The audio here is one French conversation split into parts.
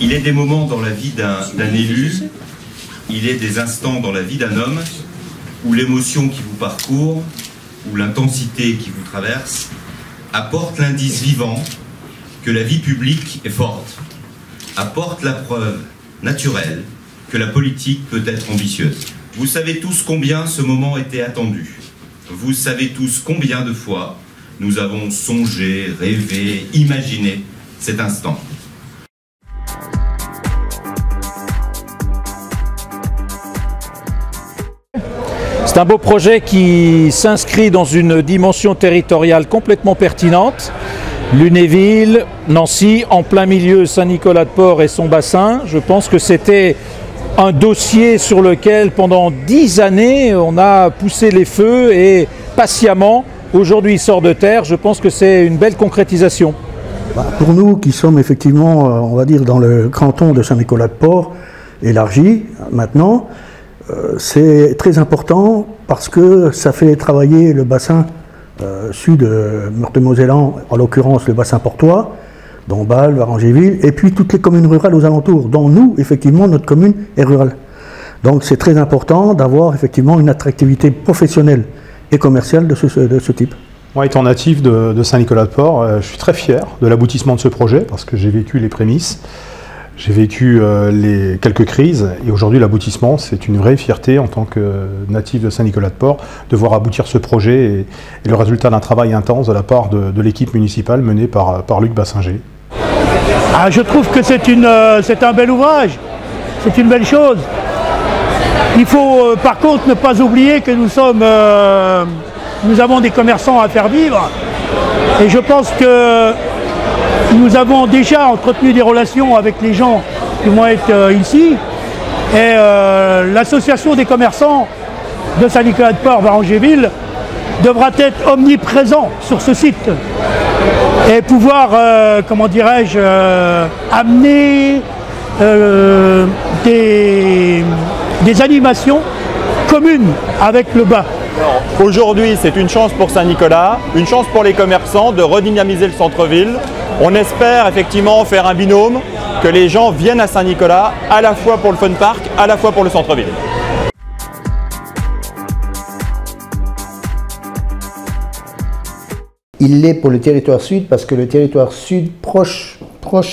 Il est des moments dans la vie d'un élu, il est des instants dans la vie d'un homme où l'émotion qui vous parcourt, où l'intensité qui vous traverse, apporte l'indice vivant que la vie publique est forte, apporte la preuve naturelle que la politique peut être ambitieuse. Vous savez tous combien ce moment était attendu. Vous savez tous combien de fois nous avons songé, rêvé, imaginé cet instant. C'est un beau projet qui s'inscrit dans une dimension territoriale complètement pertinente. Lunéville, Nancy, en plein milieu Saint-Nicolas-de-Port et son bassin. Je pense que c'était un dossier sur lequel pendant 10 années on a poussé les feux et patiemment, aujourd'hui il sort de terre. Je pense que c'est une belle concrétisation. Pour nous qui sommes effectivement, on va dire, dans le canton de Saint-Nicolas-de-Port, élargi maintenant, c'est très important parce que ça fait travailler le bassin sud Meurthe-et-Mosellan, en l'occurrence le bassin portois, dont Bâle, Varangéville, et puis toutes les communes rurales aux alentours, dont nous, effectivement, notre commune est rurale. Donc c'est très important d'avoir effectivement une attractivité professionnelle et commerciale de ce type. Moi, étant natif de Saint-Nicolas-de-Port, je suis très fier de l'aboutissement de ce projet parce que j'ai vécu les prémices. J'ai vécu quelques crises et aujourd'hui l'aboutissement, c'est une vraie fierté en tant que natif de Saint-Nicolas-de-Port de voir aboutir ce projet et le résultat d'un travail intense de la part de l'équipe municipale menée par Luc Bassinger. Ah, je trouve que c'est un bel ouvrage, c'est une belle chose. Il faut par contre ne pas oublier que nous avons des commerçants à faire vivre et je pense que nous avons déjà entretenu des relations avec les gens qui vont être ici et l'association des commerçants de Saint-Nicolas-de-Port, Varangéville devra être omniprésent sur ce site et pouvoir, comment dirais-je, amener des animations communes avec le bas. Aujourd'hui, c'est une chance pour Saint-Nicolas, une chance pour les commerçants de redynamiser le centre-ville. On espère effectivement faire un binôme, que les gens viennent à Saint-Nicolas à la fois pour le Fun Park, à la fois pour le centre-ville. Il l'est pour le territoire sud parce que le territoire sud proche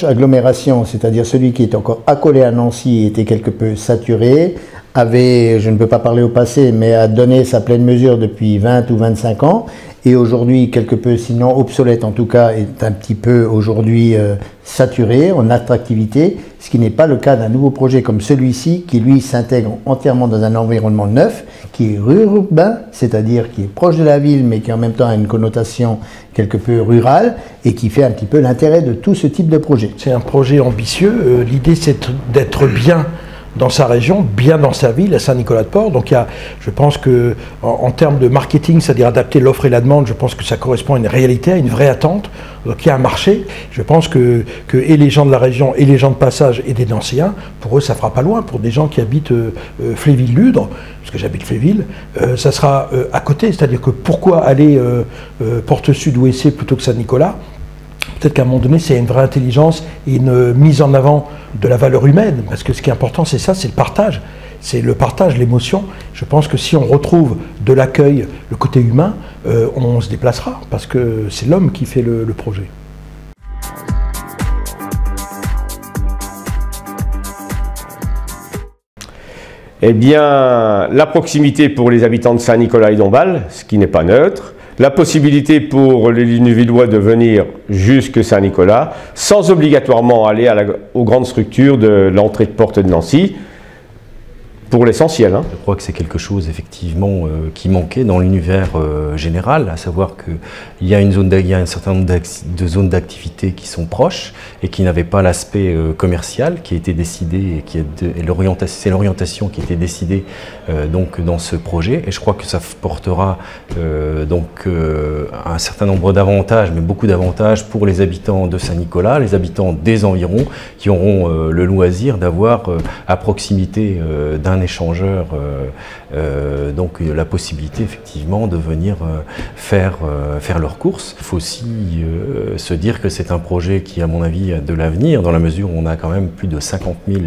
agglomération, c'est-à-dire celui qui est encore accolé à Nancy, était quelque peu saturé, avait, je ne peux pas parler au passé, mais a donné sa pleine mesure depuis 20 ou 25 ans, et aujourd'hui quelque peu, sinon obsolète en tout cas, est un petit peu aujourd'hui saturé en attractivité, ce qui n'est pas le cas d'un nouveau projet comme celui-ci, qui lui s'intègre entièrement dans un environnement neuf, qui est urbain, c'est-à-dire qui est proche de la ville, mais qui en même temps a une connotation quelque peu rurale, et qui fait un petit peu l'intérêt de tout ce type de projet. C'est un projet ambitieux, l'idée c'est d'être bien dans sa région, bien dans sa ville, à Saint-Nicolas-de-Port. Donc je pense que en termes de marketing, c'est-à-dire adapter l'offre et la demande, je pense que ça correspond à une réalité, à une vraie attente. Donc il y a un marché. Je pense que et les gens de la région et les gens de passage et des Nancéens, pour eux ça fera pas loin. Pour des gens qui habitent Fléville-Ludre, parce que j'habite Fléville, ça sera à côté. C'est-à-dire que pourquoi aller Porte Sud ou Essé plutôt que Saint-Nicolas? Peut-être qu'à un moment donné, c'est une vraie intelligence et une mise en avant de la valeur humaine. Parce que ce qui est important, c'est ça, c'est le partage. C'est le partage, l'émotion. Je pense que si on retrouve de l'accueil, le côté humain, on se déplacera. Parce que c'est l'homme qui fait le projet. Eh bien, la proximité pour les habitants de Saint-Nicolas et Dombasle, ce qui n'est pas neutre. La possibilité pour les Lunévillois de venir jusque Saint-Nicolas, sans obligatoirement aller aux grandes structures de l'entrée de porte de Nancy, pour l'essentiel. Je crois que c'est quelque chose effectivement qui manquait dans l'univers général, à savoir qu'il y a un certain nombre de zones d'activité qui sont proches et qui n'avaient pas l'aspect commercial qui a été décidé et c'est l'orientation qui a été décidée donc dans ce projet, et je crois que ça portera un certain nombre d'avantages, mais beaucoup d'avantages pour les habitants de Saint-Nicolas, les habitants des environs qui auront le loisir d'avoir à proximité d'un un échangeur donc la possibilité effectivement de venir faire leurs courses. Il faut aussi se dire que c'est un projet qui, à mon avis, a de l'avenir, dans la mesure où on a quand même plus de 50 000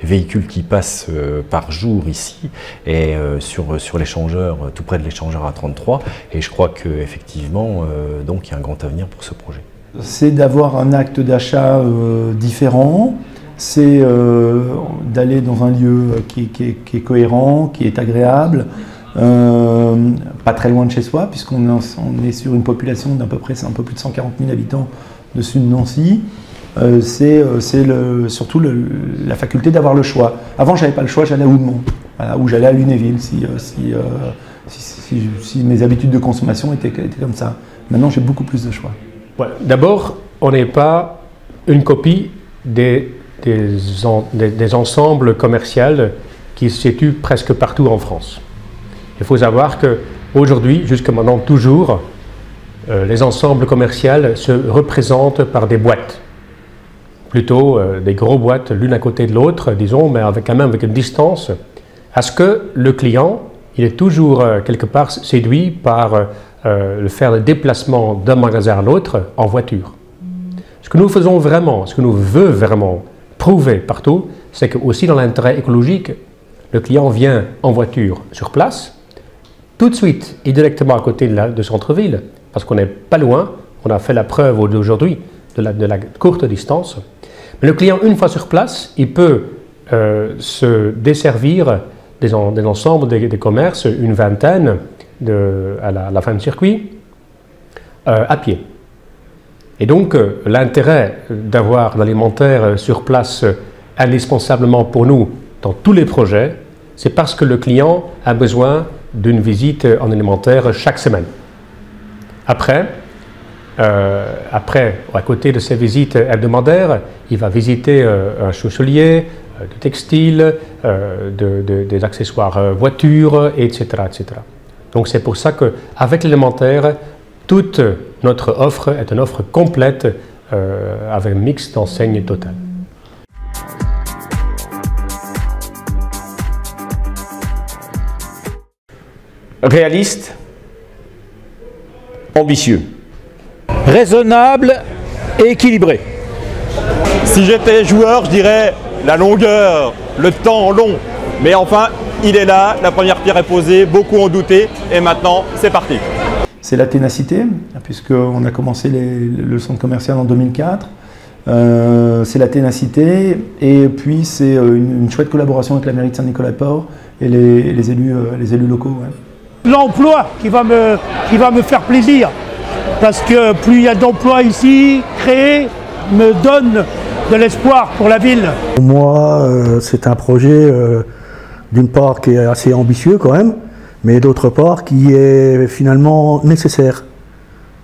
véhicules qui passent par jour ici, et sur l'échangeur, tout près de l'échangeur A33, et je crois qu'effectivement, donc il y a un grand avenir pour ce projet. C'est d'avoir un acte d'achat différent, c'est d'aller dans un lieu qui est cohérent, qui est agréable, pas très loin de chez soi, puisqu'on est sur une population d'à peu près, c'est un peu plus de 140 000 habitants dessus de Nancy. C'est surtout la faculté d'avoir le choix. Avant, j'avais pas le choix, j'allais à Houdemont, voilà, ou j'allais à Lunéville si mes habitudes de consommation étaient comme ça. Maintenant, j'ai beaucoup plus de choix. Ouais. D'abord, on n'est pas une copie des ensembles commerciaux qui se situent presque partout en France. Il faut savoir qu'aujourd'hui, jusqu'à maintenant toujours, les ensembles commerciaux se représentent par des boîtes. Plutôt des grosses boîtes l'une à côté de l'autre, disons, mais quand même avec une distance, à ce que le client, il est toujours quelque part séduit par faire le déplacement d'un magasin à l'autre en voiture. Ce que nous faisons vraiment, ce que nous voulons vraiment prouver partout, c'est que aussi dans l'intérêt écologique, le client vient en voiture sur place, tout de suite et directement à côté de centre-ville, parce qu'on n'est pas loin, on a fait la preuve aujourd'hui de la courte distance. Mais le client, une fois sur place, il peut se desservir des ensembles des commerces, une vingtaine à la fin du circuit, à pied. Et donc, l'intérêt d'avoir l'alimentaire sur place indispensablement pour nous dans tous les projets, c'est parce que le client a besoin d'une visite en alimentaire chaque semaine. Après, à côté de ces visites hebdomadaires, il va visiter un chausselier, du textile, des accessoires voitures, etc., etc. Donc c'est pour ça qu'avec l'élémentaire, toute notre offre est une offre complète avec un mix d'enseignes totales. Réaliste, ambitieux. Raisonnable et équilibré. Si j'étais joueur, je dirais la longueur, le temps long. Mais enfin, il est là, la première pierre est posée, beaucoup ont douté, et maintenant, c'est parti. C'est la ténacité, puisqu'on a commencé le centre commercial en 2004. C'est la ténacité, et puis c'est une chouette collaboration avec la mairie de Saint-Nicolas-de-Port et les élus locaux. Ouais. L'emploi qui va me faire plaisir, parce que plus il y a d'emplois ici créés, me donne de l'espoir pour la ville. Pour moi, c'est un projet d'une part qui est assez ambitieux quand même, mais d'autre part qui est finalement nécessaire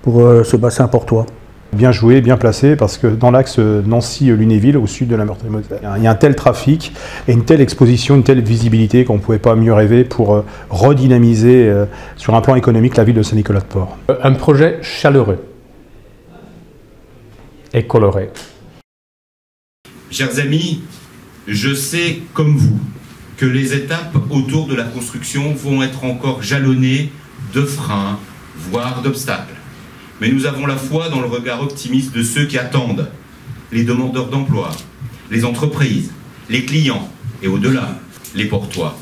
pour ce bassin portois. Bien joué, bien placé, parce que dans l'axe Nancy-Lunéville, au sud de la Meurthe-et-Moselle, il y a un tel trafic et une telle exposition, une telle visibilité qu'on ne pouvait pas mieux rêver pour redynamiser sur un plan économique la ville de Saint-Nicolas-de-Port. Un projet chaleureux et coloré. Chers amis, je sais, comme vous, que les étapes autour de la construction vont être encore jalonnées de freins, voire d'obstacles. Mais nous avons la foi dans le regard optimiste de ceux qui attendent, les demandeurs d'emploi, les entreprises, les clients et au-delà, les portois.